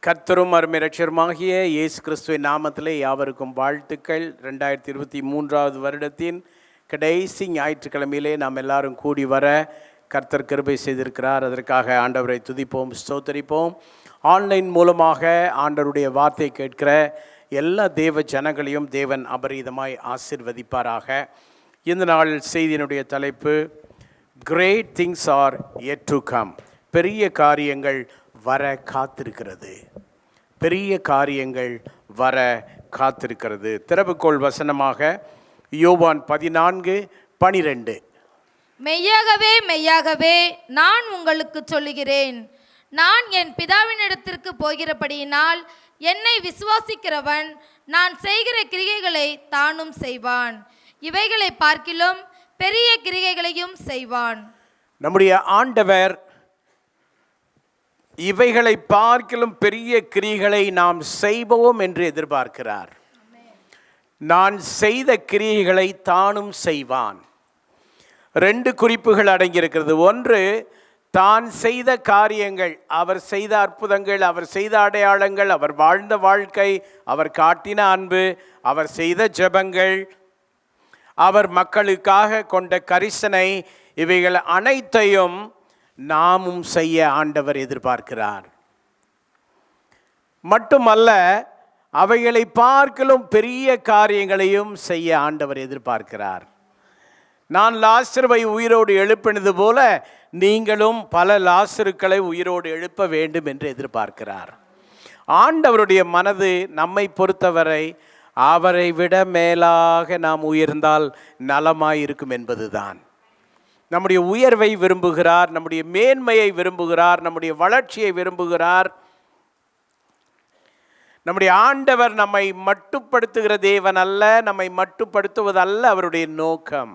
கர்த்தரும் அருமை இரட்சகருமாகிய இயேசு கிறிஸ்துவின் நாமத்திலே யாவருக்கும் வாழ்த்துக்கள். 2023 வருடத்தின் கடைசி ஞாயிற்றுக்கிழமையிலே நாம் எல்லாரும் கூடி வர கர்த்தர் கிருபை செய்திருக்கிறார். அதற்காக ஆண்டவரை துதிப்போம், ஸ்தோத்தரிப்போம். ஆன்லைன் மூலமாக ஆண்டவருடைய வார்த்தை கேட்கிற எல்லா தேவ ஜனங்களையும் தேவன் அபரீதமாய் ஆசீர்வதிப்பாராக. இந்த நாள் செய்தியினுடைய தலைப்பு great things are yet to come. பெரிய காரியங்கள் வர காத்திருக்கிறது. பெரிய காரியங்கள் வர காத்திருக்கிறது. திறவுகோள் வசனமாக யோவான் 14:12. மெய்யாகவே மெய்யாகவே நான் உங்களுக்கு சொல்லுகிறேன், நான் என் பிதாவினிடத்திற்கு போகிறபடியினால் என்னை விசுவாசிக்கிறவன் நான் செய்கிற கிரிகைகளை தானும் செய்வான், இவைகளை பார்க்கிலும் பெரிய கிரிகைகளையும் செய்வான். நம்முடைய ஆண்டவர் இவைகளை பார்க்கிலும் பெரிய கிரியைகளை நாம் செய்வோம் என்று எதிர்பார்க்கிறார். நான் செய்த கிரியைகளை தானும் செய்வான். 2 குறிப்புகள் அடங்கியிருக்கிறது. ஒன்று, தான் செய்த காரியங்கள், அவர் செய்த அற்புதங்கள், அவர் செய்த அடையாளங்கள், அவர் வாழ்ந்த வாழ்க்கை, அவர் காட்டின அன்பு, அவர் செய்த ஜெபங்கள், அவர் மக்களுக்காக கொண்ட கரிசனை, இவைகள் அனைத்தையும் நாமும் செய்ய ஆண்டவர் எதிர்பார்க்கிறார். மட்டுமல்ல, அவைகளை பார்க்கலும் பெரிய காரியங்களையும் செய்ய ஆண்டவர் எதிர்பார்க்கிறார். நான் லாசருவை உயிரோடு எழுப்பினது போல நீங்களும் பல லாசருக்களை உயிரோடு எழுப்ப வேண்டும் என்று எதிர்பார்க்கிறார். ஆண்டவருடைய மனது நம்மை பொறுத்தவரை அவரை விட மேலாக நாம் உயர்ந்தால் நலமாயிருக்கும் என்பதுதான். நம்முடைய உயர்வை விரும்புகிறார், நம்முடைய மேன்மையை விரும்புகிறார், நம்முடைய வளர்ச்சியை விரும்புகிறார். நம்முடைய ஆண்டவர் நம்மை மட்டுப்படுத்துகிற தேவன் அல்ல, நம்மை மட்டுப்படுத்துவதல்ல அவருடைய நோக்கம்.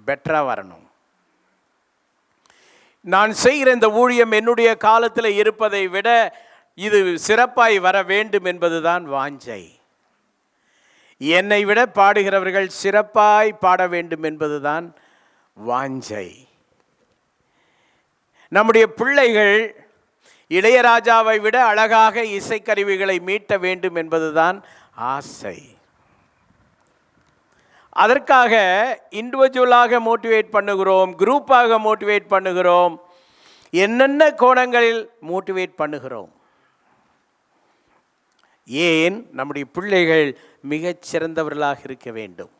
பெட்டராக வரணும். நான் செய்கிற இந்த ஊழியம் என்னுடைய காலத்தில் இருப்பதை விட இது சிறப்பாய் வர வேண்டும் என்பதுதான் வாஞ்சை. என்னை விட பாடுகிறவர்கள் சிறப்பாய் பாட வேண்டும் என்பதுதான் வாஞ்சை. நம்முடைய பிள்ளைகள் இளையராஜாவை விட அழகாக இசைக்கருவிகளை மீட்ட வேண்டும் என்பதுதான் ஆசை. அதற்காக இண்டிவிஜுவலாக மோட்டிவேட் பண்ணுகிறோம், குரூப்பாக மோட்டிவேட் பண்ணுகிறோம், என்னென்ன கோணங்களில் மோட்டிவேட் பண்ணுகிறோம். ஏன்? நம்முடைய பிள்ளைகள் மிகச் சிறந்தவர்களாக இருக்க வேண்டும்.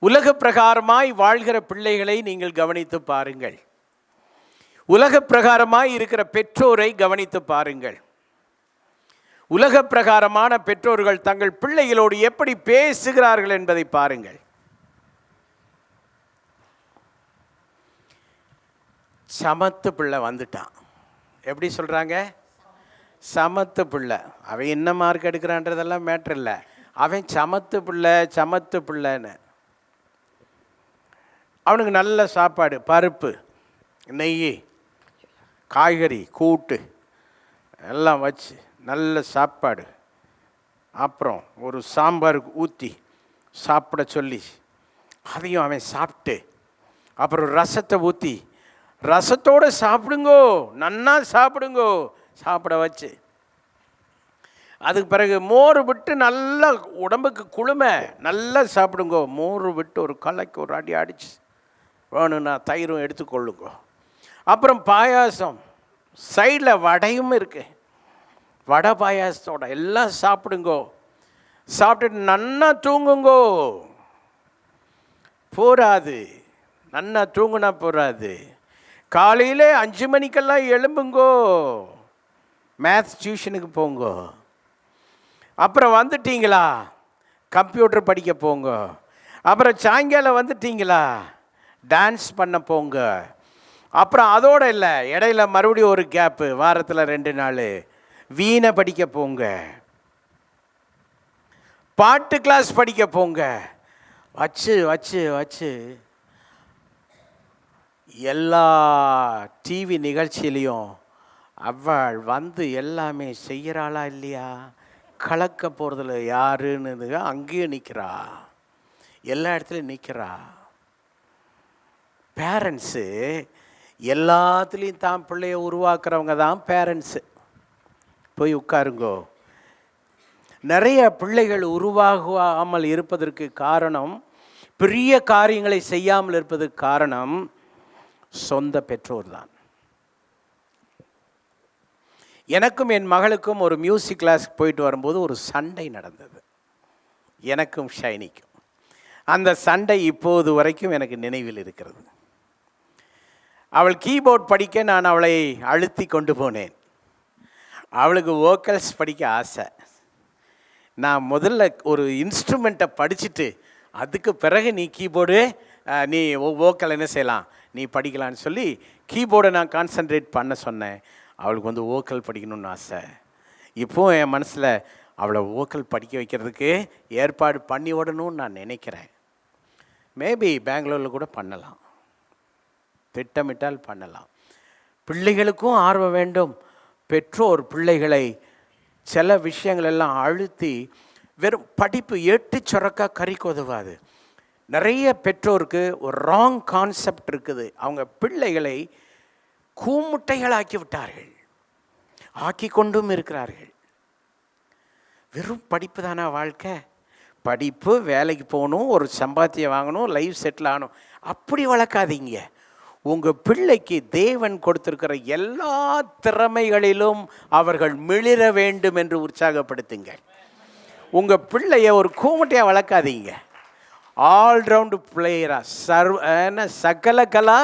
உலக பிரகாரமாய் வாழ்கிற பிள்ளைகளை நீங்கள் கவனித்து பாருங்கள். உலக பிரகாரமாய் இருக்கிற பெற்றோரை கவனித்து பாருங்கள். உலக பிரகாரமான பெற்றோர்கள் தங்கள் பிள்ளைகளோடு எப்படி பேசுகிறார்கள் என்பதை பாருங்கள். சமத்து பிள்ளை வந்துட்டான், எப்படி சொல்கிறாங்க? சமத்து பிள்ளை. அவன் என்ன மார்க் எடுக்கிறான்றதெல்லாம் மேட்ரு இல்லை, அவன் சமத்து பிள்ளை, சமத்து பிள்ளைன்னு. அவனுக்கு நல்ல சாப்பாடு, பருப்பு, நெய், காய்கறி, கூட்டு எல்லாம் வச்சு நல்ல சாப்பாடு, அப்புறம் ஒரு சாம்பார் ஊற்றி சாப்பிட சொல்லி அதையும் அவன் சாப்பிட்டு, அப்புறம் ரசத்தை ஊற்றி ரசத்தோடு சாப்பிடுங்கோ, நன்னா சாப்பிடுங்கோ சாப்பிட வச்சு, அதுக்கு பிறகு மோர் விட்டு நல்லா உடம்புக்கு குளுமை நல்லா சாப்பிடுங்கோ, மோர் விட்டு ஒரு கலைக்கு ஒரு அடி அடிச்சு வேணும்னா தயிரும் எடுத்துக்கொள்ளுங்கோ. அப்புறம் பாயாசம், சைடில் வடையும் இருக்கு, வடை பாயாசத்தோட எல்லாம் சாப்பிடுங்கோ, சாப்பிட்டுட்டு நன்னா தூங்குங்கோ. போராது, நன்னா தூங்குனா போராது, காலையில் 5 மணிக்கெல்லாம் எழும்புங்கோ, மேத்ஸ் டியூஷனுக்கு போங்கோ. அப்புறம் வந்துட்டீங்களா, கம்ப்யூட்டர் படிக்க போங்க. அப்புறம் சாயங்காலம் வந்துட்டீங்களா, டான்ஸ் பண்ண போங்க. அப்புறம் அதோடு இல்லை, இடையில மறுபடியும் ஒரு கேப்பு, வாரத்தில் 2 நாள் வீணை படிக்க போங்க, பாட்டு கிளாஸ் படிக்க போங்க. வச்சு வச்சு வச்சு எல்லா டிவி நிகழ்ச்சியிலையும் அவள் வந்து எல்லாமே செய்கிறாளா இல்லையா, கலக்க போகிறதுல யாருன்னு அங்கேயும் நிற்கிறா, எல்லா இடத்துலையும் நிற்கிறா. பேரண்ட்ஸு எல்லாத்துலேயும் தான் பிள்ளைய உருவாக்குறவங்க தான் பேரண்ட்ஸு. போய் உட்காருங்கோ. நிறைய பிள்ளைகள் உருவாகாமல் இருப்பதற்கு காரணம், பெரிய காரியங்களை செய்யாமல் இருப்பதற்கு காரணம் சொந்த பெற்றோர் தான். எனக்கும் என் மகளுக்கும் ஒரு மியூசிக் கிளாஸ்க்கு போயிட்டு வரும்போது ஒரு சண்டை நடந்தது, எனக்கும் ஷைனிக்கும். அந்த சண்டை இப்போது வரைக்கும் எனக்கு நினைவில் இருக்கிறது. அவள் கீபோர்ட் படிக்க நான் அவளை அழுத்தி கொண்டு போனேன். அவளுக்கு வோக்கல்ஸ் படிக்க ஆசை. நான் முதல்ல ஒரு இன்ஸ்ட்ருமெண்ட்டை படிச்சுட்டு அதுக்கு பிறகு நீ கீபோர்டு நீ வோக்கல் என்ன செய்யலாம் நீ படிக்கலான்னு சொல்லி கீபோர்டை நான் கான்சன்ட்ரேட் பண்ண சொன்னேன். அவளுக்கு வந்து வோக்கல் படிக்கணும்னு ஆசை. இப்போது என் மனசில் அவளை வோக்கல் படிக்க வைக்கிறதுக்கு ஏற்பாடு பண்ணி விடணும்னு நான் நினைக்கிறேன். மேபி பெங்களூரில் கூட பண்ணலாம், திட்டமிட்டால் பண்ணலாம். பிள்ளைகளுக்கும் ஆர்வம் வேண்டும். பெற்றோர் பிள்ளைகளை சில விஷயங்களெல்லாம் அழுத்தி, வெறும் படிப்பு எட்டு சொரக்கா கறிக்கு உதவாது. நிறைய பெற்றோருக்கு ஒரு ராங் கான்செப்ட் இருக்குது. அவங்க பிள்ளைகளை கூமுட்டைகளாக்கி விட்டார்கள், ஆக்கி கொண்டும் இருக்கிறார்கள். வெறும் படிப்பு தானே வாழ்க்கை? படிப்பு, வேலைக்கு போகணும், ஒரு சம்பாத்தியம் வாங்கணும், லைஃப் செட்டில் ஆகணும், அப்படி வளர்க்காதீங்க. உங்கள் பிள்ளைக்கு தேவன் கொடுத்திருக்கிற எல்லா திறமைகளிலும் அவர்கள் மிளிர வேண்டும் என்று உற்சாகப்படுத்துங்க. உங்கள் பிள்ளைய ஒரு கூமுட்டையாக வளர்க்காதீங்க. ஆல்ரவுண்டு பிளேயராக சகலகலா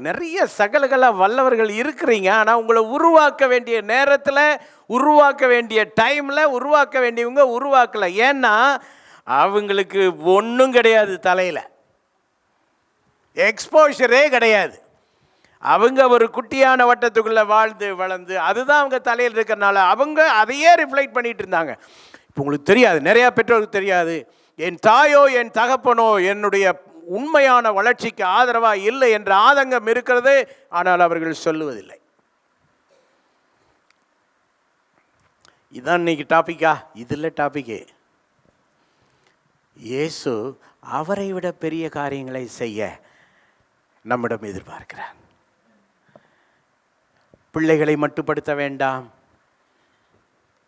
நிறைய சகலகலா வல்லவர்கள் இருக்கிறீங்க. ஆனால் உங்களை உருவாக்க வேண்டிய நேரத்தில், உருவாக்க வேண்டிய டைமில் உருவாக்க வேண்டியவங்க உருவாக்கலை. ஏன்னா அவங்களுக்கு ஒன்றும் கிடையாது, தலையில் எக்ஸ்போஷரே கிடையாது. அவங்க ஒரு குட்டியான வட்டத்துக்குள்ளே வாழ்ந்து வளர்ந்து அதுதான் அவங்க தலையில் இருக்கிறனால அவங்க அதையே ரிஃப்ளெக்ட் பண்ணிகிட்டு இருந்தாங்க. இப்போ உங்களுக்கு தெரியாது, நிறையா பெற்றோருக்கு தெரியாது, என் தாயோ என் தகப்பனோ என்னுடைய உண்மையான வளர்ச்சிக்கு ஆதரவாக இல்லை என்ற ஆதங்கம் இருக்கிறது. ஆனால் அவர்கள் சொல்லுவதில்லை. இதுதான் இன்னைக்கு டாப்பிக்கா? இதில் டாப்பிக்கே இயேசு அவரை விட பெரிய காரியங்களை செய்ய நம்மிடம் எதிர்பார்க்கிறார். பிள்ளைகளை மட்டுப்படுத்த வேண்டாம்,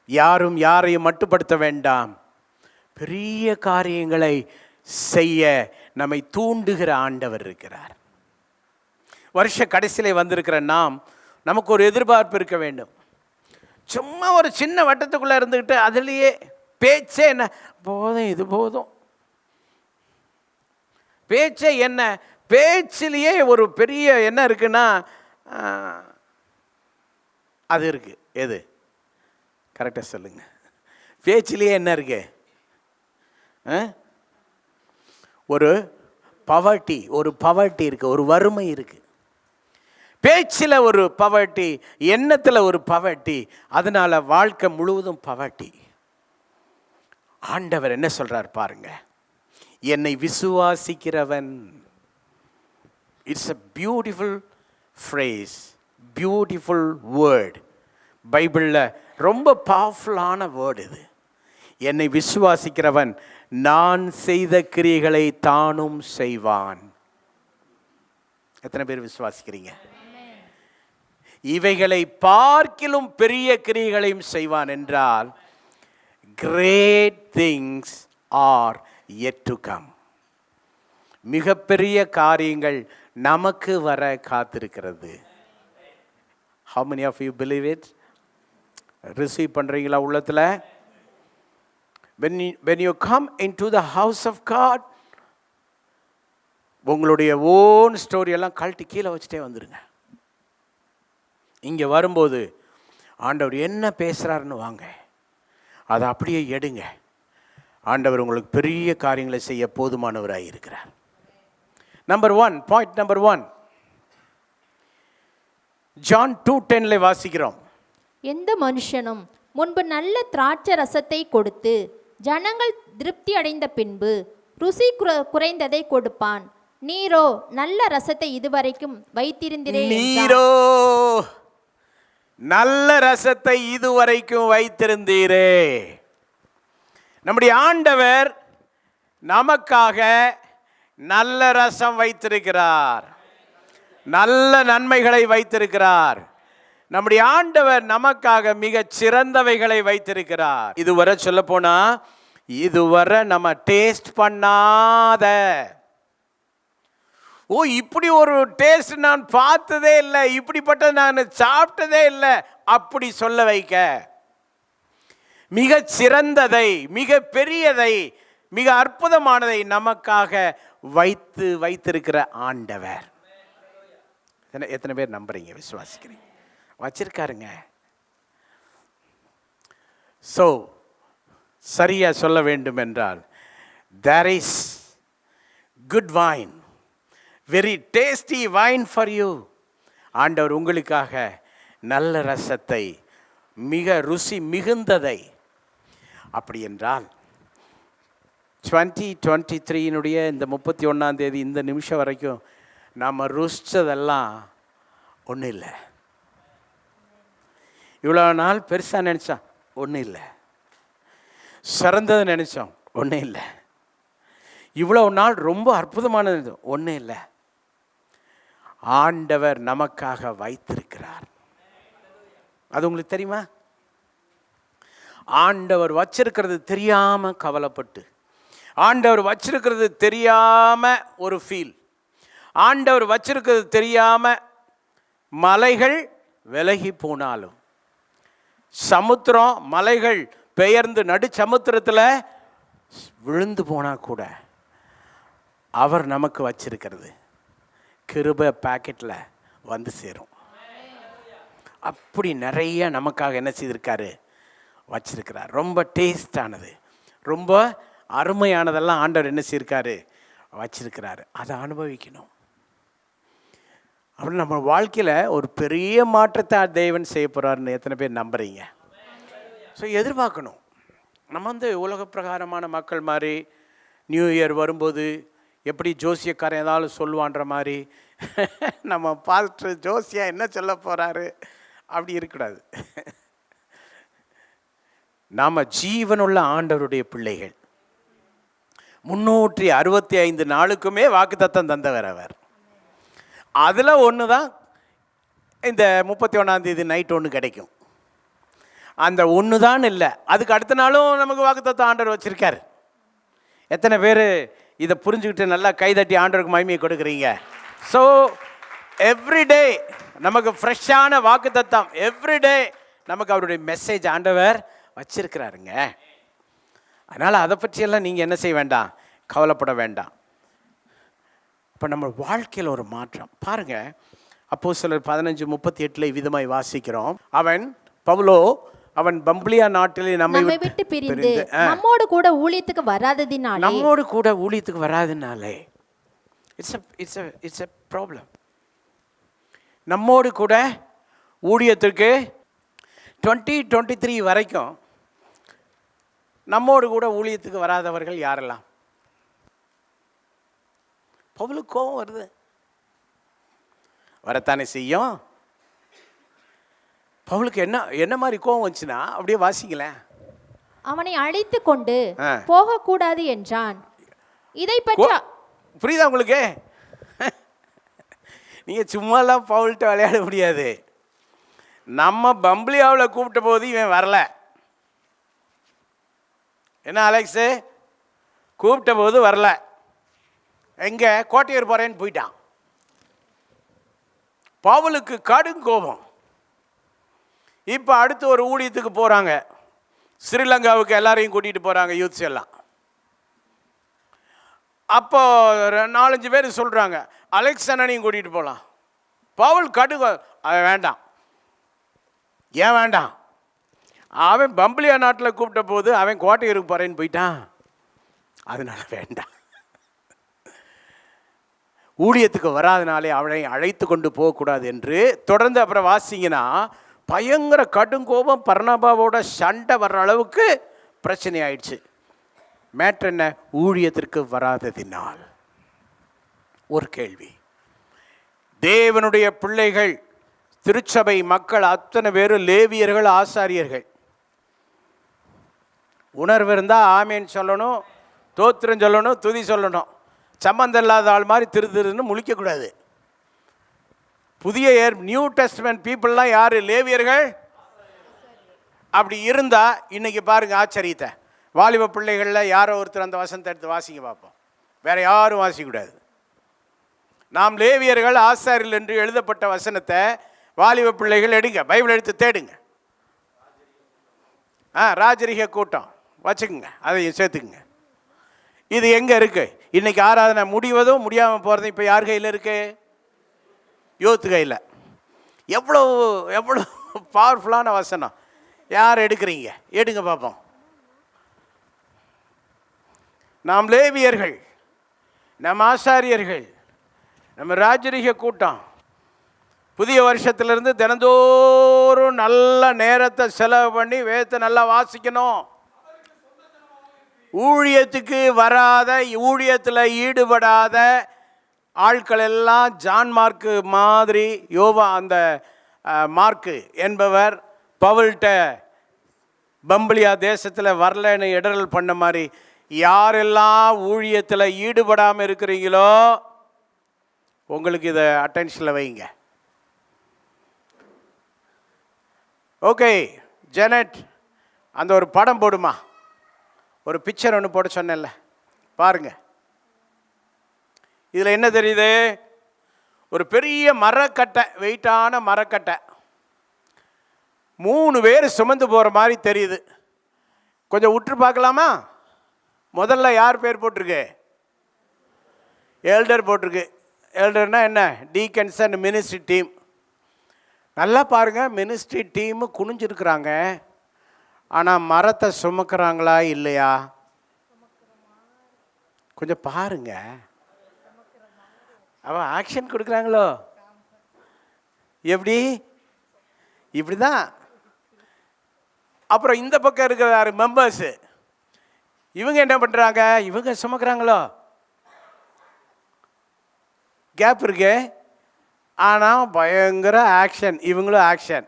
யாரும் யாரையும் மட்டுப்படுத்த வேண்டாம். பெரிய காரியங்களை செய்ய நம்மை தூண்டுகிற ஆண்டவர் இருக்கிறார். வருஷ கடைசியில் வந்திருக்கிற நமக்கு ஒரு எதிர்பார்ப்பு இருக்க வேண்டும். சும்மா ஒரு சின்ன வட்டத்துக்குள்ளே இருந்துக்கிட்டு அதுலேயே பேச்சே என்ன போதும், இது போதும், பேச்சே என்ன, பேச்சிலேயே ஒரு பெரிய என்ன இருக்குன்னா அது இருக்குது. எது கரெக்டாக சொல்லுங்க? பேச்சிலேயே என்ன இருக்கு? ஒரு பவர்ட்டி இருக்குது, ஒரு வறுமை இருக்குது. பேச்சில் ஒரு பவர்ட்டி, எண்ணத்தில் ஒரு பவர்ட்டி, அதனால வாழ்க்கை முழுவதும் பவர்ட்டி. ஆண்டவர் என்ன சொல்றார் பாருங்க, என்னை விசுவாசிக்கிறவன். It's a beautiful phrase, beautiful word. பைபிளில் ரொம்ப பவர்ஃபுல்லான வேர்டு இது. என்னை விசுவாசிக்கிறவன் நான் செய்த கிரியைகளை தானும் செய்வான். எத்தனை பேர் விசுவாசிக்கிறீங்க? இவைகளை பார்க்கிலும் பெரிய கிரியைகளையும் செய்வான் என்றால் great things are yet to come. மிகப்பெரிய காரியங்கள் நமக்கு வர காத்திருக்கிறது. How many of you believe it? Receive பண்றீங்களா உள்ளத்துல? when you come into the house of God, உங்களுடைய ஓன் ஸ்டோரி எல்லாம் கழட்டி கீழே வச்சுட்டே வந்துருங்க. இங்கே வரும்போது ஆண்டவர் என்ன பேசுகிறாருன்னு வாங்க, அதை அப்படியே எடுங்க. ஆண்டவர் உங்களுக்கு பெரிய காரியங்களை செய்ய போதுமானவராக இருக்கிறார். பாயிண்ட் நம்பர் 1 ஜான் 2:10 வாசிக்கிறோம். எந்த மனுஷனும் முன்பு நல்ல திராட்சை ரசத்தை கொடுத்து ஜனங்கள் திருப்தி அடைந்த பின்பு ருசி குறைந்ததை கொடுப்பான். நீரோ நல்ல ரசத்தை இதுவரைக்கும் வைத்திருந்தீரே. நீரோ நல்ல ரசத்தை இதுவரைக்கும் வைத்திருந்தீரே. நம்முடைய ஆண்டவர் நமக்காக நல்ல ரசம் வைத்திருக்கிறார். நல்ல நன்மைகளை வைத்திருக்கிறார். நம்முடைய ஆண்டவர் நமக்காக மிக சிறந்தவைகளை வைத்திருக்கிறார். இதுவரை சொல்ல போனா இதுவரை நம்ம டேஸ்ட் பண்ணாத, ஓ இப்படி ஒரு டேஸ்ட் நான் பார்த்ததே இல்லை, இப்படிப்பட்ட நான் சாப்பிட்டதே இல்லை, அப்படி சொல்ல வைக்க மிக சிறந்ததை, மிக பெரியதை, மிக அற்புதமானதை நமக்காக வைத்திருக்கிற ஆண்டவர். எத்தனை பேர் நம்புறீங்க, விசுவாசிக்கிறீங்க? வச்சிருக்காருங்க. ஸோ சரியா சொல்ல வேண்டும் என்றால், there is good wine, very tasty wine for you. ஆண்டவர் உங்களுக்காக நல்ல ரசத்தை, மிக ருசி மிகுந்ததை. அப்படி என்றால் 2023 இந்த 31ஆம் தேதி இந்த நிமிஷம் வரைக்கும் நாம் ருசித்ததெல்லாம் ஒன்றும் இல்லை. இவ்வளோ நாள் பெருசாக நினச்சோம், ஒன்றும் இல்லை. சிறந்தது நினச்சோம், ஒன்றும் இல்லை. இவ்வளோ நாள் ரொம்ப அற்புதமானது, ஒன்றும் இல்லை. ஆண்டவர் நமக்காக வைத்திருக்கிறார். அது உங்களுக்கு தெரியுமா? ஆண்டவர் வச்சிருக்கிறது தெரியாமல் கவலைப்பட்டு, ஆண்டவர் வச்சிருக்கிறது தெரியாமல் ஒரு ஃபீல், ஆண்டவர் வச்சிருக்கிறது தெரியாமல் மலைகள் விலகி போனாலும், சமுத்திரம் மலைகள் பெயர்ந்து நடு சமுத்திரத்தில் விழுந்து போனால் கூட அவர் நமக்கு வச்சிருக்கிறது கிருபை பாக்கெட்டில் வந்து சேரும். அப்படி நிறைய நமக்காக என்ன செய்திருக்காரு, வச்சிருக்கிறார். ரொம்ப டேஸ்டானது, ரொம்ப அருமையானதெல்லாம் ஆண்டவர் என்ன செய்யிருக்காரு, வச்சிருக்கிறாரு. அதை அனுபவிக்கணும். அப்படி நம்ம வாழ்க்கையில் ஒரு பெரிய மாற்றத்தை தேவன் செய்ய போகிறாருன்னு எத்தனை பேர் நம்புறீங்க? ஸோ எதிர்பார்க்கணும். நம்ம உலக பிரகாரமான மக்கள் மாதிரி நியூ இயர் வரும்போது எப்படி ஜோசியக்காரன் ஏதாவது சொல்லுவான்ற மாதிரி நம்ம பார்த்து ஜோசியா என்ன சொல்ல போகிறாரு அப்படி இருக்கக்கூடாது. நாம் ஜீவனுள்ள ஆண்டவருடைய பிள்ளைகள். 365 நாளுக்குமே வாக்குத்தத்தம் தந்தவர் அவர். அதில் ஒன்று தான் இந்த 31ஆம் தேதி நைட் ஒன்று கிடைக்கும். அந்த ஒன்று தான் இல்லை, அதுக்கு அடுத்த நாளும் நமக்கு வாக்குத்தத்தம் ஆண்டவர் வச்சுருக்கார். எத்தனை பேர் இதை புரிஞ்சுக்கிட்டு நல்லா கைதட்டி ஆண்டவருக்கு மகிமையை கொடுக்குறீங்க? ஸோ எவ்ரிடே நமக்கு ஃப்ரெஷ்ஷான வாக்குத்தத்தம், எவ்ரிடே நமக்கு அவருடைய மெசேஜ் ஆண்டவர் வச்சிருக்கிறாருங்க. அதனால் அதை பற்றியெல்லாம் நீங்கள் என்ன செய்ய வேண்டாம், கவலைப்பட வேண்டாம். இப்போ நம்ம வாழ்க்கையில் ஒரு மாற்றம் பாருங்கள். அப்போஸ்தலர் 15:38 விதமாய் வாசிக்கிறோம். பவுலோ அவன் பம்பிலியா நாட்டிலே நம்மை விட்டு பிரிந்து நம்மோடு கூட ஊழியத்துக்கு வராதனாலே இட்ஸ் a ப்ராப்ளம். நம்மோடு கூட ஊழியத்திற்கு 2023 வரைக்கும் நம்மோடு கூட ஊழியத்துக்கு வராதவர்கள் யாரெல்லாம்? பவுலுக்கு கோபம் வருது, வரத்தானே செய்யும். பவுலுக்கு என்ன மாதிரி கோபம் வந்துச்சுன்னா அப்படியே வாசிங்களேன். அவனை அழைத்து கொண்டு போகக்கூடாது என்றான். இதை பற்றி புரியுதா உங்களுக்கு? நீங்கள் சும்மாலாம் பவுல்கிட்ட விளையாட முடியாது. நம்ம பம்பிலியாவில் கூப்பிட்ட போது இவன் வரல. என்ன அலெக்ஸு, கூப்பிட்ட போது வரல, எங்கே கோட்டையூர் போகிறேன்னு போயிட்டான். பவுலுக்கு கடும் கோபம். இப்போ அடுத்து ஒரு ஊழியத்துக்கு போகிறாங்க, ஸ்ரீலங்காவுக்கு எல்லாரையும் கூட்டிகிட்டு போகிறாங்க, யூத்ஸ் எல்லாம். அப்போ 4-5 பேர் சொல்கிறாங்க, அலெக்ஸ் அண்ணனையும் கூட்டிகிட்டு போகலாம். பவுல் கடுகு, அவன் வேண்டாம். ஏன் வேண்டாம்? அவன் பம்பிலியா நாட்டில் கூப்பிட்ட போது அவன் கோட்டையூருக்கு போகிறேன்னு போயிட்டான், அதனால வேண்டாம். ஊழியத்துக்கு வராதனாலே அவனை அழைத்து கொண்டு போகக்கூடாது என்று தொடர்ந்து அப்புறம் வாசிங்கன்னா பயங்கர கடுங்கோபம், பர்னபாவோட சண்டை வர்ற அளவுக்கு பிரச்சனை ஆயிடுச்சு. மேட்ரு என்ன? ஊழியத்திற்கு வராததினால். ஒரு கேள்வி, தேவனுடைய பிள்ளைகள், திருச்சபை மக்கள் அத்தனை பேரும் லேவியர்கள், ஆசாரியர்கள். உணர்வு இருந்தால் ஆமேன்னு சொல்லணும், தோத்திரம் சொல்லணும், துதி சொல்லணும். சம்பந்தம் இல்லாத ஆள் மாதிரி திருன்னு முழிக்கக்கூடாது. நியூ டெஸ்ட்மென்ட் பீப்புளெலாம் யார்? லேவியர்கள். அப்படி இருந்தால் இன்னைக்கு பாருங்கள் ஆச்சரியத்தை. வாலிப பிள்ளைகளில் யாரோ ஒருத்தர் அந்த வசனத்தை எடுத்து வாசிங்க பார்ப்போம். வேற யாரும் வாசிக்கக்கூடாது. நாம் லேவியர்கள் ஆசாரியர்கள் என்று எழுதப்பட்ட வசனத்தை வாலிப பிள்ளைகள் எடுங்க, பைபிள் எடுத்து தேடுங்க. ராஜரிக கூட்டம் வச்சுக்குங்க, அதை சேர்த்துக்குங்க. இது எங்கே இருக்குது? இன்றைக்கி ஆராதனை முடிவதும் முடியாமல் போகிறதும் இப்போ யார் கையில் இருக்கு? யூத்து கையில். எவ்வளோ எவ்வளோ பவர்ஃபுல்லான வசனம். யார் எடுக்கிறீங்க? எடுங்க பார்ப்போம். நாம் லேவியர்கள், நம்ம ஆசாரியர்கள், நம்ம ராஜரிக கூட்டம் புதிய வருஷத்துலேருந்து தினந்தோறும் நல்ல நேரத்தை செலவு பண்ணி வேதத்தை நல்லா வாசிக்கணும். ஊழியத்துக்கு வராத, ஊழியத்தில் ஈடுபடாத ஆட்கள் எல்லாம் ஜான் மார்க்கு மாதிரி, யோவா அந்த மார்க்கு என்பவர் பவுல்கிட்ட பம்பிலியா தேசத்தில் வரலன்னு இடரல் பண்ண மாதிரி, யாரெல்லாம் ஊழியத்தில் ஈடுபடாமல் இருக்கிறீங்களோ உங்களுக்கு இதை அட்டென்ஷனில் வைங்க. ஓகே ஜெனட், அந்த ஒரு படம் போடுமா, ஒரு பிக்சர் ஒன்று போட சொன்னேன்ல, பாருங்க. இதில் என்ன தெரியுது? ஒரு பெரிய மரக்கட்டை, வெயிட்டான மரக்கட்டை, 3 பேர் சுமந்து போகிற மாதிரி தெரியுது. கொஞ்சம் உற்று பார்க்கலாமா? முதல்ல யார் பேர் போட்டிருக்கு? எல்டர் போட்டிருக்கு. எல்டர்னா என்ன? Deacons and ministry team. நல்லா பாருங்கள், மினிஸ்ட்ரி டீமு குனிஞ்சிருக்கிறாங்க. ஆனால் மரத்தை சுமக்கிறாங்களா இல்லையா? கொஞ்சம் பாருங்க. அவன் ஆக்ஷன் கொடுக்குறாங்களோ எப்படி? இப்படி தான். அப்புறம் இந்த பக்கம் இருக்கிற யார்? மெம்பர்ஸு. இவங்க என்ன பண்ணுறாங்க? இவங்க சுமக்கிறாங்களோ? கேப் இருக்கு. ஆனால் பயங்கர ஆக்ஷன். இவங்களும் ஆக்ஷன்.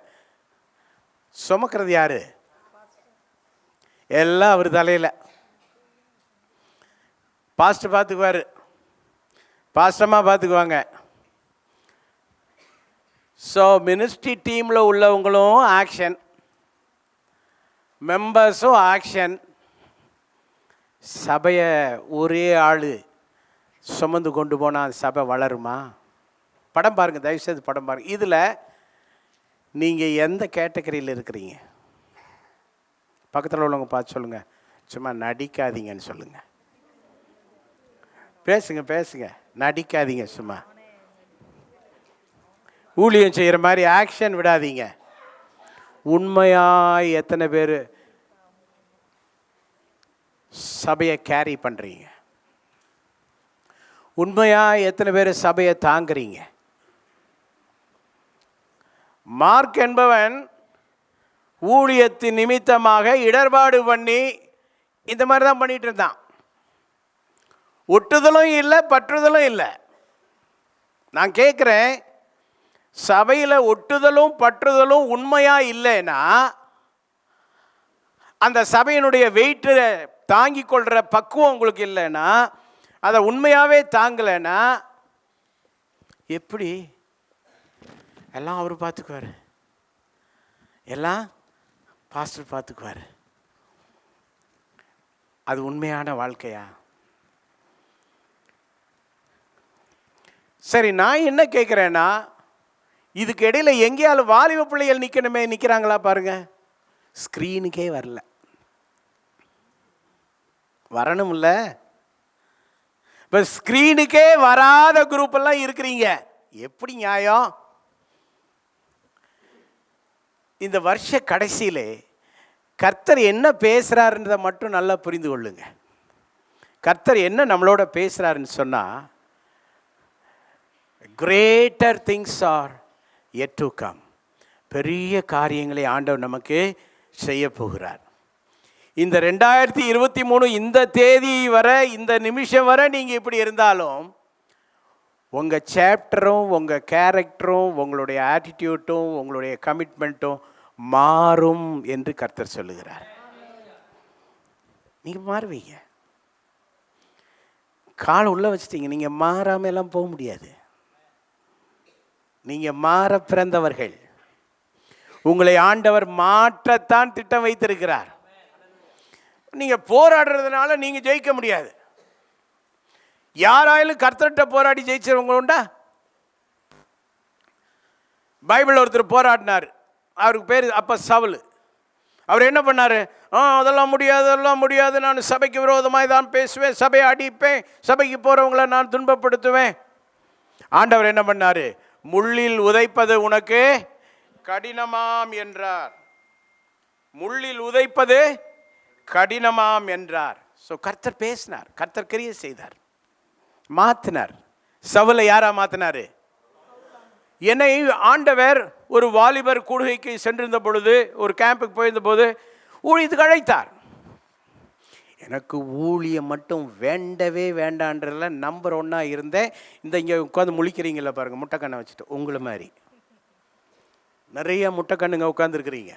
சுமக்கிறது யாரு? எல்லாம் அவர் தலையில். பாஸ்டர் பார்த்துக்குவார், பாஸ்டமாக பார்த்துக்குவாங்க. ஸோ மினிஸ்ட்ரி டீமில் உள்ளவங்களும் ஆக்ஷன், மெம்பர்ஸும் ஆக்ஷன். சபையை ஒரே ஆள் சுமந்து கொண்டு போனால் சபை வளருமா? படம் பாருங்கள், தயவுசெய்து படம் பாருங்கள். இதில் நீங்கள் எந்த கேட்டகரியில் இருக்கிறீங்க? பக்கத்தில் உள்ளவங்க பார்த்து சொல்லுங்கள். சும்மா நடிக்காதீங்கன்னு சொல்லுங்கள். பேசுங்க பேசுங்க, நடிக்காதீங்க. சும்மா ஊழியம் செய்கிற மாதிரி ஆக்ஷன் விடாதீங்க. உண்மையாக எத்தனை பேர் சபையை கேரி பண்ணுறீங்க? உண்மையாக எத்தனை பேர் சபையை தாங்குறீங்க? மார்க் என்பவன் ஊழியத்தின் நிமித்தமாக இடர்பாடு பண்ணி இந்த மாதிரி தான் பண்ணிட்டு இருந்தான். ஒட்டுதலும் இல்லை, பற்றுதலும் இல்லை. நான் கேட்குறேன், சபையில் ஒட்டுதலும் பற்றுதலும் உண்மையாக இல்லைன்னா, அந்த சபையினுடைய வெயிட்டை தாங்கி கொள்கிற பக்குவம் உங்களுக்கு இல்லைன்னா, அதை உண்மையாகவே தாங்கலைன்னா எப்படி? எல்லாம் அவர் பார்த்துக்குவார், எல்லாம் பாஸ்டர் பார்த்துக்குவார். அது உண்மையான வாழ்க்கையா? சரி, நான் என்ன கேட்குறேன்னா, இதுக்கு இடையில எங்கேயாலும் வாலிப பிள்ளைகள் நிற்கணுமே, நிற்கிறாங்களா பாருங்க. ஸ்க்ரீனுக்கே வரல, வரணும்ல. இப்போ ஸ்க்ரீனுக்கே வராத குரூப் எல்லாம் இருக்கிறீங்க, எப்படி நியாயம்? இந்த வருஷ கடைசியிலே கர்த்தர் என்ன பேசுகிறாருன்றதை மட்டும் நல்லா புரிந்து கொள்ளுங்க. கர்த்தர் என்ன நம்மளோட பேசுகிறாருன்னு சொன்னால், greater things are yet to come. பெரிய காரியங்களை ஆண்டவர் நமக்கு செய்ய போகிறார். இந்த 2023 இந்த தேதி வரை, இந்த நிமிஷம் வரை நீங்கள் இப்படி இருந்தாலும் உங்கள் சாப்டரும் உங்கள் கேரக்டரும் உங்களுடைய ஆட்டிடியூட்டும் உங்களுடைய கமிட்மெண்ட்டும் மாறும் என்று கர்த்தர் சொல்லுகிறார். நீங்கள் மாறுவீங்க. காலை உள்ளே வச்சுட்டீங்க, நீங்கள் மாறாமல் எல்லாம் போக முடியாது. நீங்கள் மாற பிறந்தவர்கள். உங்களை ஆண்டவர் மாற்றத்தான் திட்டம் வைத்திருக்கிறார். நீங்கள் போராடுறதுனால நீங்கள் ஜெயிக்க முடியாது. யாராலும் கர்த்தர்கிட்ட போராடி ஜெயிச்சவங்க உண்டா? பைபிள் ஒருத்தர் போராடினார். அவருக்கு பேர் அப்போ சவுல். அவர் என்ன பண்ணார்? அதெல்லாம் முடியாது, அதெல்லாம் முடியாது, நான் சபைக்கு விரோதமாக தான் பேசுவேன், சபையை அடிப்பேன், சபைக்கு போகிறவங்கள நான் துன்பப்படுத்துவேன். ஆண்டவர் என்ன பண்ணார்? முள்ளில் உதைப்பது உனக்கு கடினமாம் என்றார். முள்ளில் உதைப்பது கடினமாம் என்றார். ஸோ கர்த்தர் பேசினார், கர்த்தர் கிரியை செய்தார், மாற்றினார். சவுலை யாரா மாற்றினார்? என்னை ஆண்டவர் ஒரு வாலிபர் கூடுகைக்கு சென்றிருந்த பொழுது, ஒரு கேம்புக்கு போயிருந்த போது ஊழியத்துக்கு அழைத்தார். எனக்கு ஊழியம் மட்டும் வேண்டவே வேண்டான்றதுல நம்பர் 1 இருந்தேன். இந்த இங்கே உட்காந்து முழிக்கிறீங்கள பாருங்கள், முட்டைக்கண்ணை வச்சுட்டு, உங்களை மாதிரி நிறைய முட்டைக்கண்ணுங்க உட்காந்துருக்குறீங்க.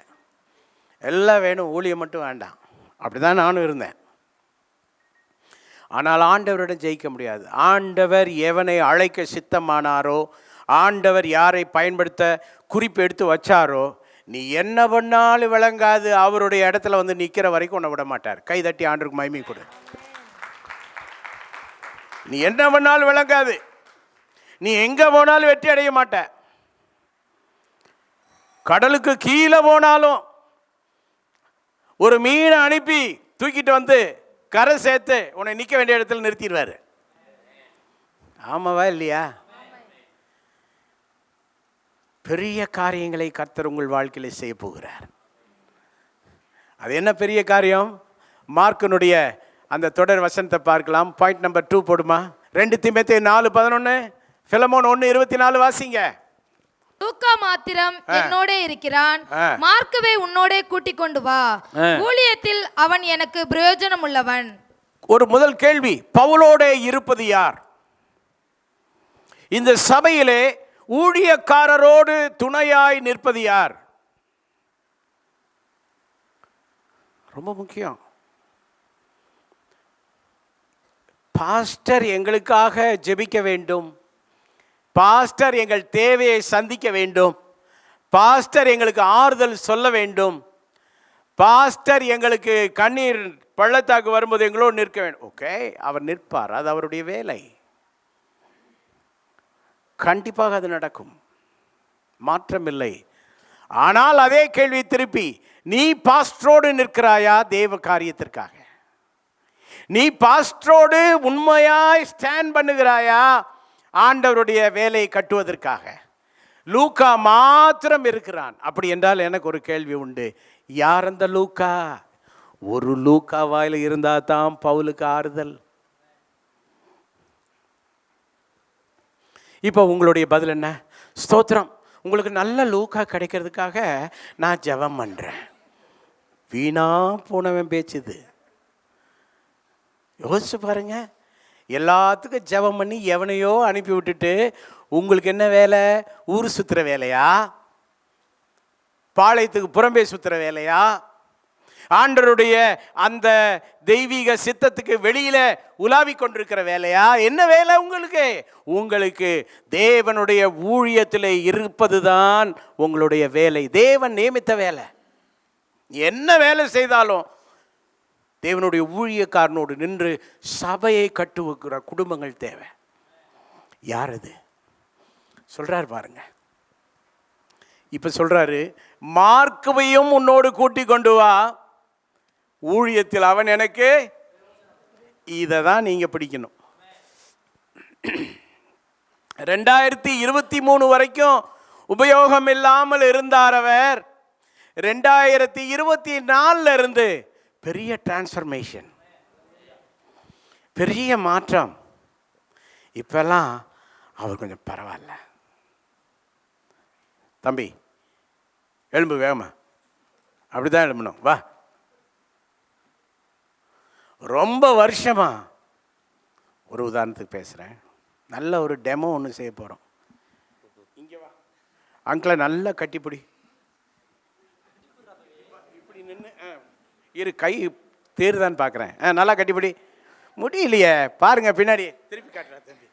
எல்லாம் வேணும், ஊழியம் மட்டும் வேண்டாம். அப்படி தான் நானும் இருந்தேன். ஆனால் ஆண்டவரிடம் ஜெயிக்க முடியாது. ஆண்டவர் எவனை அழைக்க சித்தமானாரோ, ஆண்டவர் யாரை பயன்படுத்த குறிப்பு எடுத்து வச்சாரோ, நீ என்ன பண்ணாலும் விளங்காது, அவருடைய இடத்துல வந்து நிற்கிற வரைக்கும் உன்னை விட மாட்டார். கை தட்டி ஆண்டவருக்கு மகிமை கொடு. நீ என்ன பண்ணாலும் விளங்காது, நீ எங்கே போனாலும் வெற்றி அடைய மாட்ட. கடலுக்கு கீழே போனாலும் ஒரு மீனை அனுப்பி தூக்கிட்டு வந்து கரை சேர்த்து உன்னை நிற்க வேண்டிய இடத்துல நிறுத்திடுவார். ஆமாவா இல்லையா? பெரிய காரியங்களை கர்த்தர் உங்கள் வாழ்க்கையில் செய்ய போகிறார். அது என்ன பெரிய காரியம்? மார்க்கனுடைய அந்த தொடர் வசனத்தை பார்க்கலாம். பாயிண்ட் நம்பர் 2 போடுமா? 2 தீமோத்தேயு 4:11, பிலமோன் 1:24 வாசிங்க. லூக்கா மாத்திரம் என்னோட இருக்கிறான், மார்க்கவே உன்னோட கூட்டிக் கொண்டு வா, ஊழியத்தில் அவன் எனக்கு பிரயோஜனம் உள்ளவன். ஒரு முதல் கேள்வி, பவுலோட இருப்பது யார்? இந்த சபையிலே ஊழியக்காரரோடு துணையாய் நிற்பது யார்? ரொம்ப முக்கியம். பாஸ்டர் எங்களுக்காக ஜெபிக்க வேண்டும், பாஸ்டர் எங்கள் தேவையை சந்திக்க வேண்டும், பாஸ்டர் எங்களுக்கு ஆறுதல் சொல்ல வேண்டும், பாஸ்டர் எங்களுக்கு கண்ணீர் பள்ளத்தாக்கு வரும்போது எங்களோடு நிற்க வேண்டும். ஓகே, அவர் நிற்பார், அது அவருடைய வேலை. கண்டிப்பாக அது நடக்கும், மாற்றமில்லை. ஆனால் அதே கேள்வி திருப்பி, நீ பாஸ்டரோடு நிற்கிறாயா தேவ காரியத்திற்காக? நீ பாஸ்டரோடு உண்மையாய் ஸ்டாண்ட் பண்ணுகிறாயா ஆண்டவருடைய வேலையை கட்டுவதற்காக? லூக்கா மாத்திரம் இருக்கிறான். அப்படி என்றால் எனக்கு ஒரு கேள்வி உண்டு, யார் அந்த லூக்கா? ஒரு லூக்கா வாயில் இருந்தால் தான் பவுலுக்கு ஆறுதல். இப்போ உங்களுடைய பதில் என்ன? ஸ்தோத்திரம், உங்களுக்கு நல்ல லூக்கா கிடைக்கிறதுக்காக நான் ஜெபம் பண்ணுறேன். வீணா போனவன் பேச்சுது. யோசிச்சு பாருங்க, எல்லாத்துக்கும் ஜெபம் பண்ணி எவனையோ அனுப்பி விட்டுட்டு உங்களுக்கு என்ன வேலை? ஊர் சுற்றுற வேலையா? பாளையத்துக்கு புறம்பே சுற்றுற வேலையா? ஆண்டவருடைய அந்த தெய்வீக சித்தத்துக்கு வெளியில உலாவி கொண்டிருக்கிற வேலையா? என்ன வேலை உங்களுக்கு? உங்களுக்கு தேவனுடைய ஊழியத்தில் இருப்பது தான் உங்களுடைய வேலை, தேவன் நியமித்த வேலை. என்ன வேலை செய்தாலும் தேவனுடைய ஊழியக்காரனோடு நின்று சபையை கட்டுவிக்கிற குடும்பங்கள் தேவை. யார் அது? சொல்றாரு பாருங்க. இப்ப சொல்றாரு, மார்க்குவையும் உன்னோடு கூட்டி கொண்டு வா, ஊழியத்தில் அவன் எனக்கு. இதை தான் நீங்க பிடிக்கணும். 2023 வரைக்கும் உபயோகம் இல்லாமல் இருந்தார் அவர். 2024 இருந்து பெரிய டிரான்ஸ்ஃபர்மேஷன், பெரிய மாற்றம். இப்பெல்லாம் அவர் கொஞ்சம் பரவாயில்ல. தம்பி எழும்பு வேகமா, அப்படிதான் எழும்பணும், வா. ரொம்ப வருஷமா ஒரு உதாரணத்துக்கு பேசுகிறேன், நல்ல ஒரு டெமோ ஒன்று செய்ய போகிறோம். இங்கே வா அங்கிளை நல்லா கட்டிப்பிடி, இப்படி நின்று இரு, கை தேறுதான்னு பார்க்குறேன். நல்லா கட்டிப்பிடி. முடியலையே பாருங்க, பின்னாடி திருப்பி காட்டுறேன் தம்பி,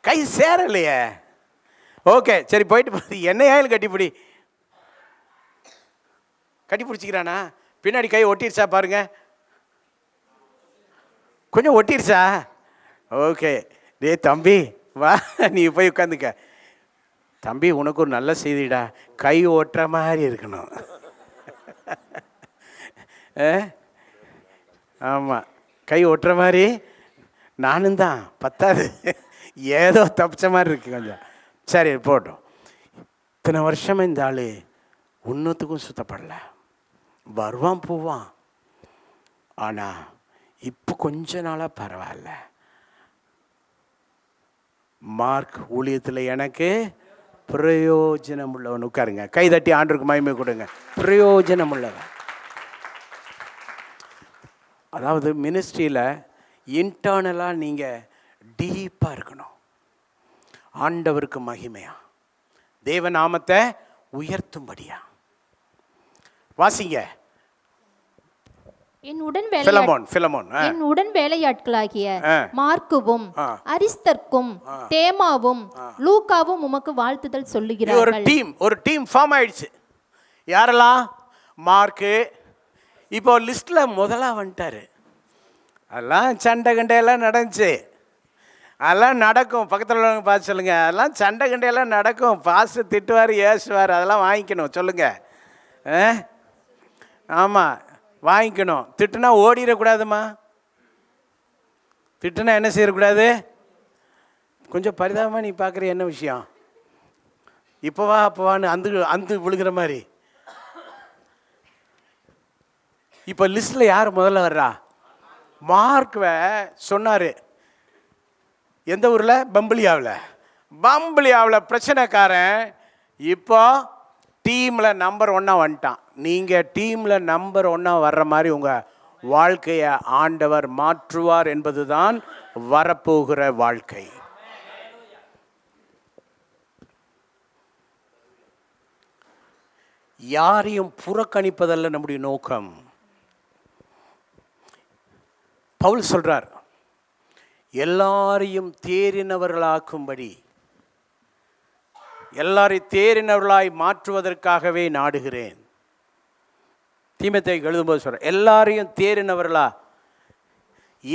கை சேரலையே. ஓகே, சரி போயிட்டு போகுது. என்னையாயில் கட்டிப்பிடி. கட்டி பிடிச்சிக்கிறானா? பின்னாடி கை ஒட்டிடுச்சா பாருங்க, கொஞ்சம் ஒட்டிடுச்சா? ஓகே. டே தம்பி வா, நீ போய் உட்காந்துக்க. தம்பி உனக்கு ஒரு நல்ல செய்திடா, கை ஒட்டுற மாதிரி இருக்கணும். ஆமாம், கை ஒட்டுற மாதிரி. நானும் தான், பத்தாது, ஏதோ தப்பிச்ச மாதிரி இருக்கு கொஞ்சம். சரி போட்டோம். இத்தனை வருஷமாக இந்த ஆள் ஒன்றுத்துக்கும் சுத்தப்படல, வருவான் போவான். ஆனால் இப்போ கொஞ்ச நாளாக பரவாயில்ல. மார்க் ஊழியத்தில் எனக்கு பிரயோஜனம் உள்ளவன். உட்காருங்க, கைதட்டி ஆண்டவருக்கு மகிமை கொடுங்க. பிரயோஜனம் உள்ளவன். அதாவது மினிஸ்ட்ரியில் இன்டர்னலாக நீங்கள் டீப்பாக இருக்கணும். ஆண்டவருக்கு மகிமையா, தேவ நாமத்தை உயர்த்தும்படியா. வாசிங்க. என் உடன் வேலையாட்களாகிய மார்க்குவும் அரிஸ்தர்க்கும் தேமாவும் லூக்காவும் உமக்கு வாழ்த்துதல் சொல்லுகிறார்கள். ஒரு டீம் ஃபார்ம் ஆயிடுச்சு. யாரெல்லாம்? மார்க்கு இப்போ லிஸ்ட்ல முதலா வந்துட்டாரு. அதெல்லாம் சண்டை கண்டையெல்லாம் நடந்துச்சு, அதெல்லாம் நடக்கும். பக்கத்தில் உள்ளவங்க பார்த்து சொல்லுங்க, அதெல்லாம் சண்டை கண்டையெல்லாம் நடக்கும். பாசு திட்டுவார், ஏசுவார், அதெல்லாம் வாங்கிக்கணும். சொல்லுங்க. ஆமாம், வாங்கிக்கணும். திட்டுனா ஓடிடக்கூடாதுமா. திட்டுனா என்ன செய்யக்கூடாது? கொஞ்சம் பரிதாபமாக நீ பார்க்குற என்ன விஷயம், இப்போவா அப்போவான்னு அந்த விழுகிற மாதிரி. இப்போ லிஸ்ட்டில் யார் முதல்ல வர்றா? மார்க்வை சொன்னார். எந்த ஊரில்? பம்பிளியாவில் பிரச்சனைக்காரன் இப்போ டீமில் நம்பர் 1 வந்துட்டான். நீங்கள் டீமில் நம்பர் 1 வர்ற மாதிரி உங்கள் வாழ்க்கையை ஆண்டவர் மாற்றுவார் என்பது தான் வரப்போகிற வாழ்க்கை. யாரையும் புறக்கணிப்பதல்ல நம்முடைய நோக்கம். பவுல் சொல்றார், எல்லாரையும் தேறினவர்களாக்கும்படி, எல்லாரையும் தேறினவர்களாய் மாற்றுவதற்காகவே நாடுகிறேன். தீமோத்தேயுக்கு எழுதும்போது சொல்ற, எல்லாரையும் தேறினவர்களா.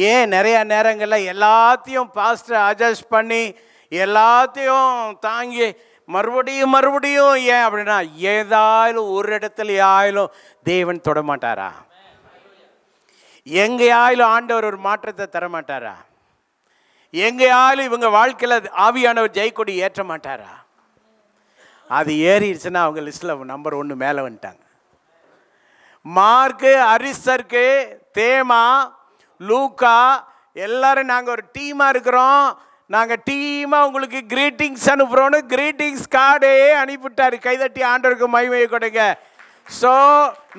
ஏன் நிறைய நேரங்களில் எல்லாத்தையும் பாஸ்டர் அட்ஜஸ்ட் பண்ணி எல்லாத்தையும் தாங்கி மறுபடியும் ஏன் அப்படின்னா, ஏதாயிலும் ஒரு இடத்துல ஆயிலும் தேவன் தொடமாட்டாரா? எங்கேயாயிலும் ஆண்டவர் ஒரு மாற்றத்தை தரமாட்டாரா? எங்கேயாலும் இவங்க வாழ்க்கையில் ஆவியானவர் ஜெயக்கொடி ஏற்ற மாட்டாரா? அது ஏறிடுச்சுன்னா அவங்க லிஸ்ட்டில் நம்பர் 1 மேலே வந்துட்டாங்க. மார்க்கு, அரிஸ்தர்க்கு, தேமா, லூக்கா எல்லாரும் நாங்கள் ஒரு டீமாக இருக்கிறோம், நாங்கள் டீமாக உங்களுக்கு கிரீட்டிங்ஸ் அனுப்புகிறோன்னு கிரீட்டிங்ஸ் கார்டே அனுப்பிவிட்டார். கைதட்டி ஆண்டவருக்கு மகிமையை கொடுங்க. ஸோ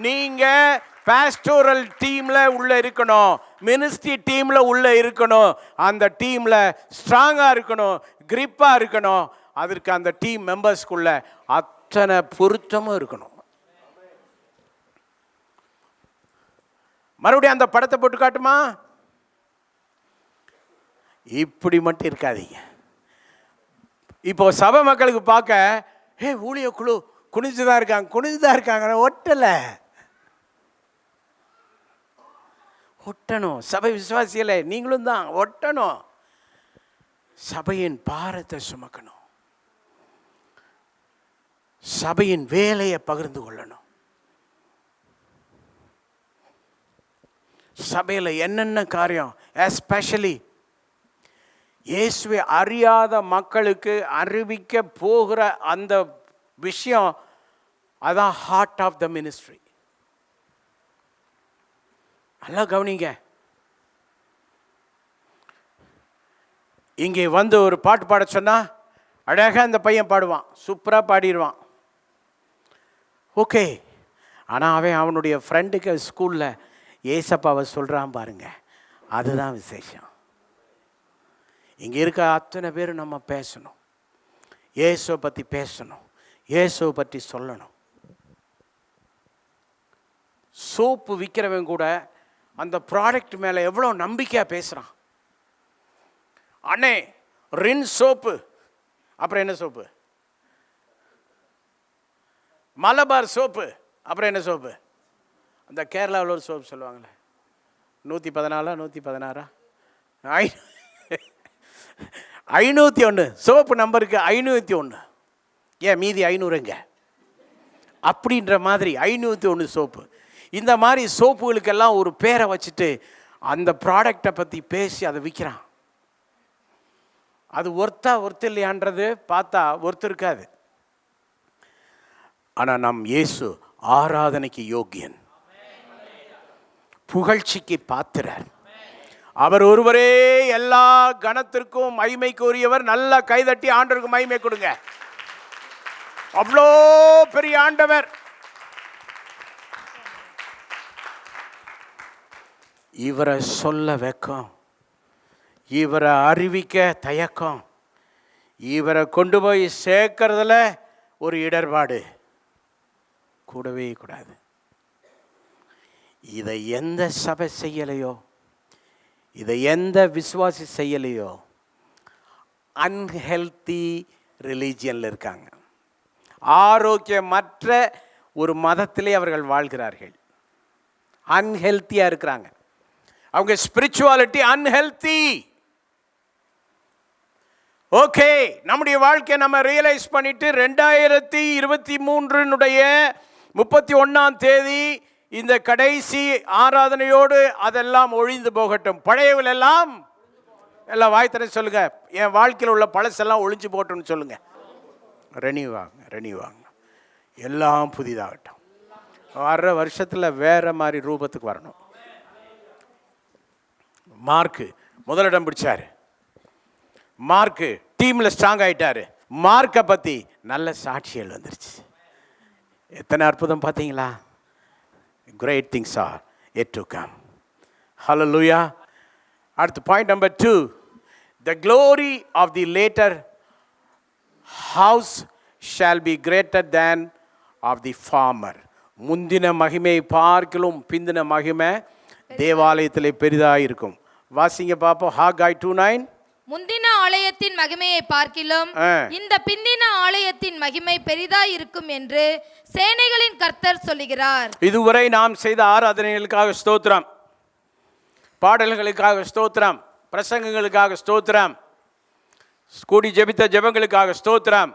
நீங்கள் பாஸ்டோரல் டீமில் உள்ளே இருக்கணும், மினிஸ்ட்ரி டீமில் உள்ளே இருக்கணும், அந்த டீமில் ஸ்ட்ராங்காக இருக்கணும், கிரிப்பாக இருக்கணும். அதற்கு அந்த டீம் மெம்பர்ஸ்குள்ள அத்தனை பொருத்தமும் இருக்கணும். மறுபடியும் அந்த படத்தை போட்டு காட்டுமா? இப்படி மட்டும் இருக்காதீங்க. இப்போ சபை மக்களுக்கு பார்க்க ஊழிய குழு குனிஞ்சுதான் இருக்காங்க, ஒட்டணும். சபை விசுவாசிகளை நீங்களும் தான் ஒட்டணும். சபையின் பாரத்தை சுமக்கணும், சபையின் வேலையை பகிர்ந்து கொள்ளணும். சபையில் என்னென்ன காரியம், எஸ்பெஷலி இயேசுவை அறியாத மக்களுக்கு அறிவிக்க போகிற அந்த விஷயம், அதான் ஹார்ட் ஆஃப் த மினிஸ்ட்ரி. நல்லா கவனிங்க. இங்கே வந்து ஒரு பாட்டு பாட சொன்னா அழகாக அந்த பையன் பாடுவான், சூப்பராக பாடிடுவான், ஓகே. ஆனால் அவனுடைய ஃப்ரெண்டுக்கு ஸ்கூலில் ஏசப்பாவை சொல்கிறான் பாருங்க, அதுதான் விசேஷம். இங்கே இருக்க அத்தனை பேர் நம்ம பேசணும், இயேசுவை பற்றி பேசணும், இயேசுவை பற்றி சொல்லணும். சோப்பு விற்கிறவன் கூட அந்த ப்ராடக்ட் மேலே எவ்வளோ நம்பிக்கையாக பேசுகிறான். அண்ணே ரின் சோப்பு, அப்புறம் என்ன சோப்பு? மலபார் சோப்பு. அப்புறம் என்ன சோப்பு? அந்த கேரளாவில் ஒரு சோப்பு சொல்லுவாங்களே, 114 116 501 சோப்பு நம்பருக்கு 501. ஏன் மீதி 500ங்க அப்படின்ற மாதிரி 501 சோப்பு. இந்த மாதிரி சோப்புகளுக்கெல்லாம் ஒரு பேரை வச்சுட்டு அந்த ப்ராடக்டை பற்றி பேசி அதை விற்கிறான். அது ஒர்த்து இல்லையான்றது பார்த்தா ஒர்த்து இருக்காது. ஆனால் நம் இயேசு ஆராதனைக்கு யோக்கியன், புகழ்ச்சிக்கு பாத்திரர். அவர் ஒருவரே எல்லா கணத்திற்கும் மகிமைக்கு உரியவர். நல்லா கைதட்டி ஆண்டவருக்கு மகிமை கொடுங்க. அவ்வளோ பெரிய ஆண்டவர். இவரை சொல்ல வெக்கம், இவரை அறிவிக்க தயக்கம், இவரை கொண்டு போய் சேர்க்கறதுல ஒரு இடர்பாடு கூடவே கூடாது. இதை எந்த சபை செய்யலையோ, இதை எந்த விசுவாசி செய்யலையோ, அன்ஹெல்தி ரிலீஜியனில் இருக்காங்க. ஆரோக்கியமற்ற ஒரு மதத்திலே அவர்கள் வாழ்கிறார்கள். அன்ஹெல்த்தியாக இருக்கிறாங்க. அவங்க ஸ்பிரிச்சுவாலிட்டி அன்ஹெல்தி. ஓகே, நம்முடைய வாழ்க்கையை நம்ம ரியலைஸ் பண்ணிட்டு 2023 31ஆம் தேதி இந்த கடைசி ஆராதனையோடு அதெல்லாம் ஒழிந்து போகட்டும். பழையவில் எல்லாம் வாய்த்தனை சொல்லுங்க, என் வாழ்க்கையில் உள்ள பழசெல்லாம் ஒழிஞ்சு போட்டோன்னு சொல்லுங்க. ரெனியூவாங்க, எல்லாம் புதிதாகட்டும். வர்ற வருஷத்தில் வேற மாதிரி ரூபத்துக்கு வரணும். மார்க்கு முதலிடம் பிடிச்சாரு. மார்க்கு டீமில் ஸ்ட்ராங் ஆகிட்டாரு. மார்க்கை பற்றி நல்ல சாட்சிகள் வந்துருச்சு. எத்தனை அற்புதம் பார்த்தீங்களா? Great things are yet to come. Hallelujah. அடுத்து point number 2, the glory of the later house shall be greater than of the former. முந்தின மகிமை பார்க்கிலும் பிந்தின மகிமை தேவாலயத்திலே பெரிதாக இருக்கும். வாசிங்க பாப்போம். ஹாகாய் 2:9. முந்தின ஆலயத்தின் மகிமையை பார்க்கிலும் இந்த பிந்தின ஆலயத்தின் மகிமை பெரிதாய் இருக்கும் என்று சேனைகளின் கர்த்தர் சொல்லுகிறார். இதுவரை நாம் செய்த ஆராதனைகளுக்காக ஸ்தோத்திரம், பாடல்களுக்காக ஸ்தோத்திரம், பிரசங்கங்களுக்காக ஸ்தோத்திரம், கூடி ஜெபித்த ஜெபங்களுக்காக ஸ்தோத்திரம்.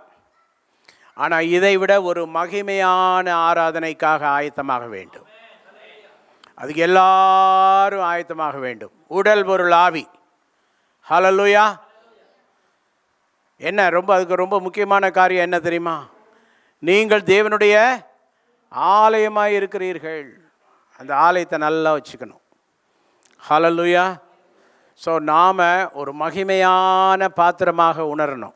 ஆனால் இதை விட ஒரு மகிமையான ஆராதனைக்காக ஆயத்தமாக வேண்டும். அதுக்கு எல்லாரும் ஆயத்தமாக வேண்டும். உடல் பொருள் ஆவி. ஹல்லேலூயா. என்ன அதுக்கு ரொம்ப முக்கியமான காரியம் என்ன தெரியுமா? நீங்கள் தேவனுடைய ஆலயமாக இருக்கிறீர்கள். அந்த ஆலயத்தை நல்லா வச்சுக்கணும். ஹல்லேலூயா. ஸோ நாம் ஒரு மகிமையான பாத்திரமாக உணரணும்.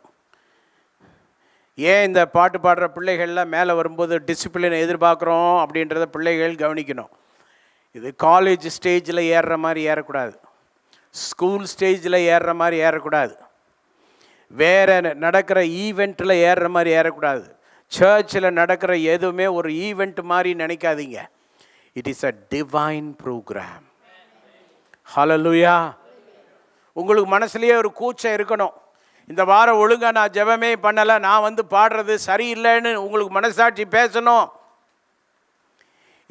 ஏன் இந்த பாட்டு பாடுற பிள்ளைகள்லாம் மேலே வரும்போது டிசிப்ளினை எதிர்பார்க்குறோம் அப்படின்றத பிள்ளைகள் கவனிக்கணும். இது காலேஜ் ஸ்டேஜில் ஏறுற மாதிரி ஏறக்கூடாது, ஸ்கூல் ஸ்டேஜில் ஏறுற மாதிரி ஏறக்கூடாது, வேறு நடக்கிற ஈவெண்ட்டில் ஏறுற மாதிரி ஏறக்கூடாது, சர்ச்சில் நடக்கிற எதுவுமே ஒரு ஈவெண்ட் மாதிரி நினைக்காதீங்க. It is a divine programme. Hallelujah. உங்களுக்கு மனசுலேயே ஒரு கூச்சம் இருக்கணும். இந்த வாரம் ஒழுங்காக நான் ஜெபமே பண்ணலை, நான் பாடுறது சரியில்லைன்னு உங்களுக்கு மனசாட்சி பேசணும்.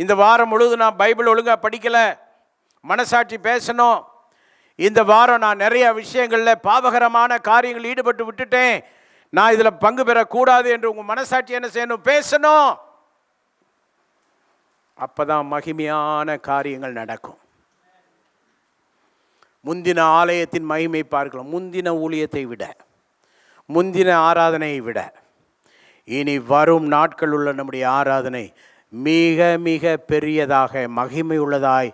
இந்த வாரம் முழுவதும் நான் பைபிள் ஒழுங்காக படிக்கலை, மனசாட்சி பேசணும். இந்த வாரம் நான் நிறைய விஷயங்களில் பாவகரமான காரியங்கள் ஈடுபட்டு விட்டுட்டேன், நான் இதில் பங்கு பெறக்கூடாது என்று உங்கள் மனசாட்சி என்ன செய்யணும்? பேசணும். அப்போ தான் மகிமையான காரியங்கள் நடக்கும். முந்தின ஆலயத்தின் மகிமை பார்க்கலாம். முந்தின ஊழியத்தை விட, முந்தின ஆராதனையை விட இனி வரும் நாட்கள் உள்ள நம்முடைய ஆராதனை மிக மிக பெரியதாக மகிமை உள்ளதாய்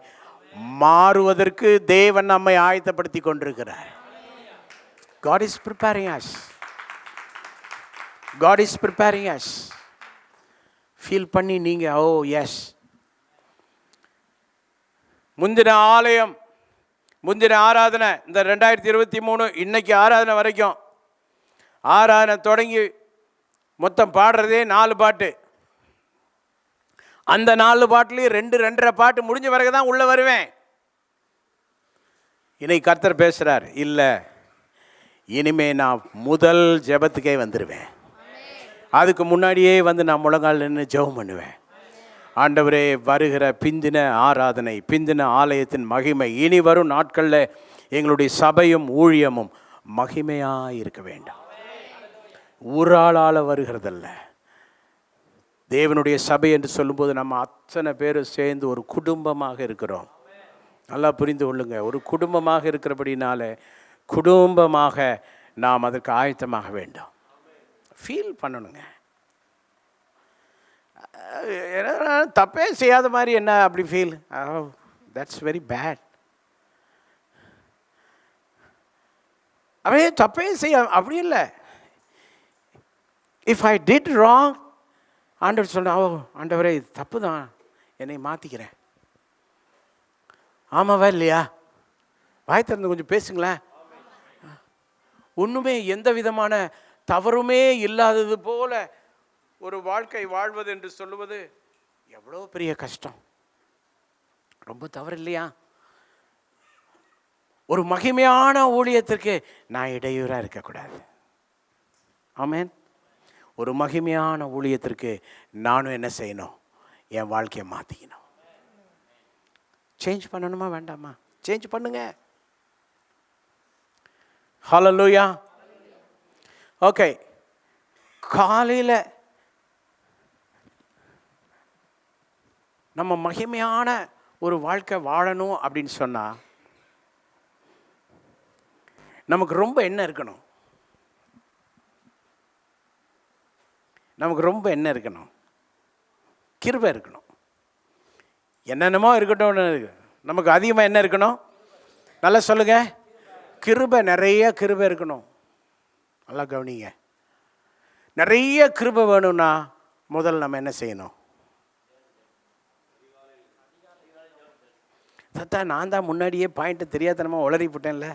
மாறுவதற்கு தேவன் நம்மை ஆயத்தப்படுத்தி கொண்டிருக்கிறார். God is preparing us. God is preparing us. Feel பண்ணி நீங்கள் எஸ். முந்தின ஆலயம், முந்தின ஆராதனை, இந்த 2023 இன்னைக்கு ஆராதனை வரைக்கும், ஆராதனை தொடங்கி மொத்தம் பாடுறதே 4 பாட்டு. அந்த 4 பாட்டுலேயும் 2-2.5 பாட்டு முடிஞ்ச பிறகு தான் உள்ளே வருவேன். இன்னைக்கு கர்த்தர் பேசுகிறார், இல்லை இனிமே நான் முதல் ஜெபத்துக்கே வந்துடுவேன். அதுக்கு முன்னாடியே வந்து நான் முழங்கால் நின்று ஜெபம் பண்ணுவேன். ஆண்டவரே, வருகிற பிந்தின ஆராதனை, பிந்தின ஆலயத்தின் மகிமை, இனி வரும் நாட்களில் எங்களுடைய சபையும் ஊழியமும் மகிமையாக இருக்க வேண்டும். ஒரு ஆளால் வருகிறதல்ல. தேவனுடைய சபை என்று சொல்லும்போது நம்ம அத்தனை பேரும் சேர்ந்து ஒரு குடும்பமாக இருக்கிறோம். நல்லா புரிந்து கொள்ளுங்க. ஒரு குடும்பமாக இருக்கிறபடினால குடும்பமாக நாம் அதற்கு ஆயத்தமாக வேண்டும். ஃபீல் பண்ணணுங்க. தப்பே செய்யாத மாதிரி என்ன அப்படி ஃபீல்? That's very bad. அப்படியே தப்பே செய்ய அப்படி இல்லை. இஃப் ஐ டிட் ராங், ஆண்டவர் சொன்னா, ஓ ஆண்டவரே இது தப்பு தான், என்னை மாற்றிக்கிறேன். ஆமாவா இல்லையா? வாய் திறந்து கொஞ்சம் பேசுங்களேன். ஒன்றுமே எந்த விதமான தவறுமே இல்லாதது போல ஒரு வாழ்க்கை வாழ்வது என்று சொல்லுவது எவ்வளோ பெரிய கஷ்டம். ரொம்ப தவறு இல்லையா? ஒரு மகிமையான ஊழியத்திற்கு நான் இடையூறாக இருக்கக்கூடாது. ஆமென். ஒரு மகிமையான ஊழியத்திற்கு நானும் என்ன செய்யணும்? என் வாழ்க்கையை மாற்றிக்கணும். சேஞ்ச் பண்ணணுமா வேண்டாமா? சேஞ்ச் பண்ணுங்க. ஹல்லேலூயா. ஓகே, காலையில் நம்ம மகிமையான ஒரு வாழ்க்கை வாழணும் அப்படின்னு சொன்னால் நமக்கு ரொம்ப என்ன இருக்கணும்? நமக்கு ரொம்ப என்ன இருக்கணும்? கிருபை இருக்கணும். என்னென்னமோ இருக்கட்டும், நமக்கு அதிகமாக என்ன இருக்கணும்? நல்லா சொல்லுங்க. கிருபை, நிறைய கிருபை இருக்கணும். நல்லா கவனிங்க. நிறைய கிருபை வேணும்னா முதல்ல நம்ம என்ன செய்யணும்? அதான் நான் தான் முன்னாடியே பாயிண்ட்டை தெரியாதனமா உளறி போட்டேன்ல.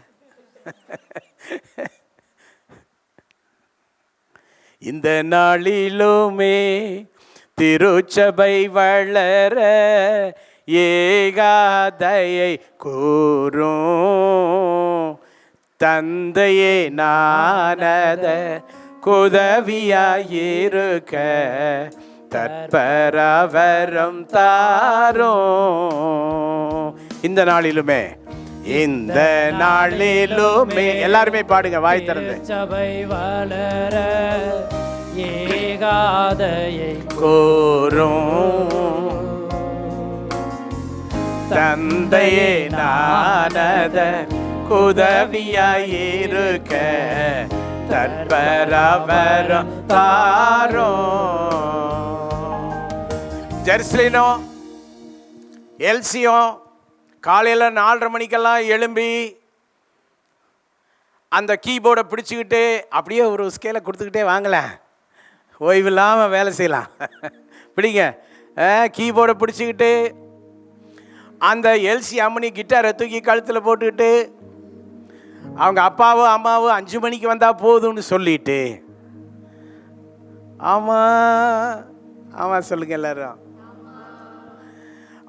இந்த நாளிலுமே திருச்சபை வளர ஏகாதையை கூறும் தந்தையே, நானத குதவியாயிருக்க தற்பரவரம் தாரும். இந்த நாளிலுமே, இந்த நாளிலுமே எல்லாருமே பாடுங்க, வாய் திறந்து. சபை வளர ஏகாதையை கூறும் தந்தையே, நானத குதவியாயிருக்க தற்பரவரம் தாரும். ஜெருசலேமோ எல்சியோ காலையில் 4:30 மணிக்கெல்லாம் எழும்பி அந்த கீபோர்டை பிடிச்சிக்கிட்டு அப்படியே ஒரு ஸ்கேலை கொடுத்துக்கிட்டே வாங்கலாம், ஓய்வு இல்லாமல் வேலை செய்யலாம். பிடிங்க, கீபோர்டை பிடிச்சிக்கிட்டு அந்த எல்சி அம்மனி கிட்டாரை தூக்கி கழுத்தில் போட்டுக்கிட்டு அவங்க அப்பாவும் அம்மாவும் 5 மணிக்கு வந்தால் போதும்னு சொல்லிட்டு, ஆமாம் ஆமாம் சொல்லுங்க எல்லாரும்,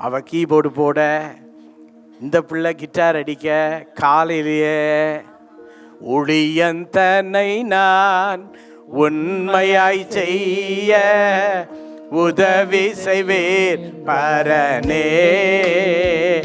அவ கீபோர்டு போட, இந்த பிள்ளை கிட்டார் அடிக்க, காலையிலேயே ஊழியந்தனை நான் உண்மையாய் செய்ய உதவி செய்வேன் பரனே.